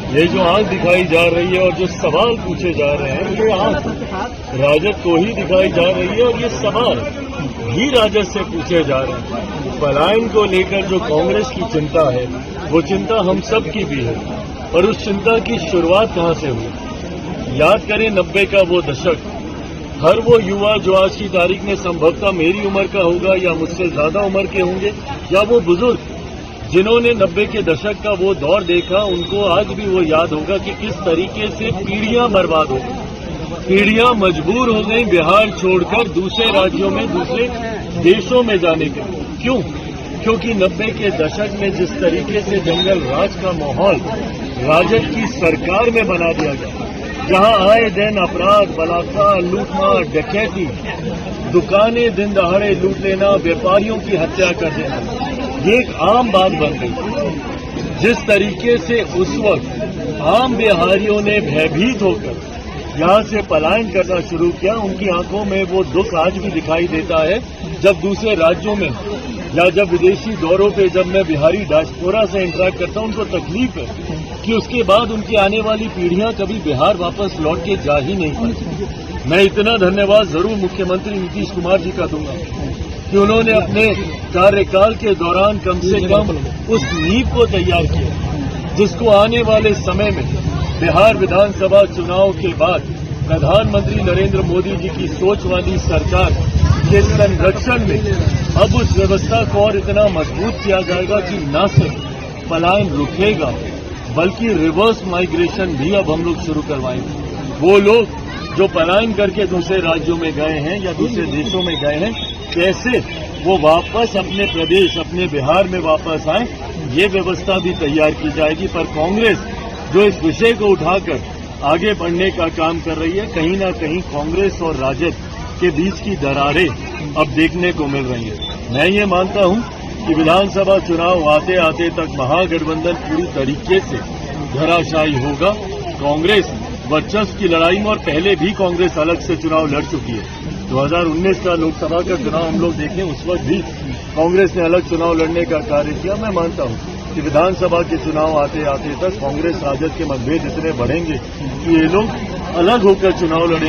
ये जो आंख दिखाई जा रही है और जो सवाल पूछे जा रहे हैं, ये आंख राजद को ही दिखाई जा रही है और ये सवाल भी राजद से पूछे जा रहे हैं। पलायन को लेकर जो कांग्रेस की चिंता है, वो चिंता हम सब की भी है। और उस चिंता की शुरुआत कहां से हुई? याद करें 90 का वो दशक। हर वो युवा जो आज की तारीख में संभवतः मेरी उम्र का होगा या मुझसे ज्यादा उम्र के होंगे, या वो बुजुर्ग जिन्होंने 90 के दशक का वो दौर देखा, उनको आज भी वो याद होगा कि किस तरीके से पीढ़ियां बर्बाद हो गई, पीढ़ियां मजबूर हो गई बिहार छोड़कर दूसरे राज्यों में, दूसरे देशों में जाने के। क्यों? क्योंकि 90 के दशक में जिस तरीके से जंगल राज का माहौल राजद की सरकार में बना दिया गया, जहां आए दिन अपराध, बलात्कार, लूटमार, डकैती, दुकानें दिन दहाड़े लूट लेना, व्यापारियों की हत्या कर देना, ये एक आम बात बन गई। जिस तरीके से उस वक्त आम बिहारियों ने भयभीत होकर यहां से पलायन करना शुरू किया, उनकी आंखों में वो दुख आज भी दिखाई देता है। जब दूसरे राज्यों में या जब विदेशी दौरों पे जब मैं बिहारी डायस्पोरा से इंटरेक्ट करता हूं, उनको तकलीफ है कि उसके बाद उनकी आने वाली पीढ़ियां कभी बिहार वापस लौट के जा ही नहीं पाती। मैं इतना धन्यवाद जरूर मुख्यमंत्री नीतीश कुमार जी का दूंगा कि उन्होंने अपने कार्यकाल के दौरान कम से कम उस नींव को तैयार किया जिसको आने वाले समय में बिहार विधानसभा चुनाव के बाद प्रधानमंत्री नरेंद्र मोदी जी की सोच वाली सरकार के संरक्षण में अब उस व्यवस्था को और इतना मजबूत किया जाएगा कि न सिर्फ पलायन रुकेगा बल्कि रिवर्स माइग्रेशन भी अब हम लोग शुरू करवाएंगे। वो लोग जो पलायन करके दूसरे राज्यों में गए हैं या दूसरे देशों में गए हैं, कैसे वो वापस अपने प्रदेश, अपने बिहार में वापस आए, ये व्यवस्था भी तैयार की जाएगी। पर कांग्रेस जो इस विषय को उठाकर आगे बढ़ने का काम कर रही है, कहीं न कहीं कांग्रेस और राजद के बीच की दरारें अब देखने को मिल रही है। मैं ये मानता हूं कि विधानसभा चुनाव आते आते तक महागठबंधन पूरी तरीके से धराशायी होगा। कांग्रेस वर्चस्व की लड़ाई में, और पहले भी कांग्रेस अलग से चुनाव लड़ चुकी है। 2019 का लोकसभा का चुनाव हम लोग देखें, उस वक्त भी कांग्रेस ने अलग चुनाव लड़ने का कार्य किया। मैं मानता हूं कि विधानसभा के चुनाव आते आते तक कांग्रेस राजद के मतभेद इतने बढ़ेंगे कि ये लोग अलग होकर चुनाव लड़ेंगे।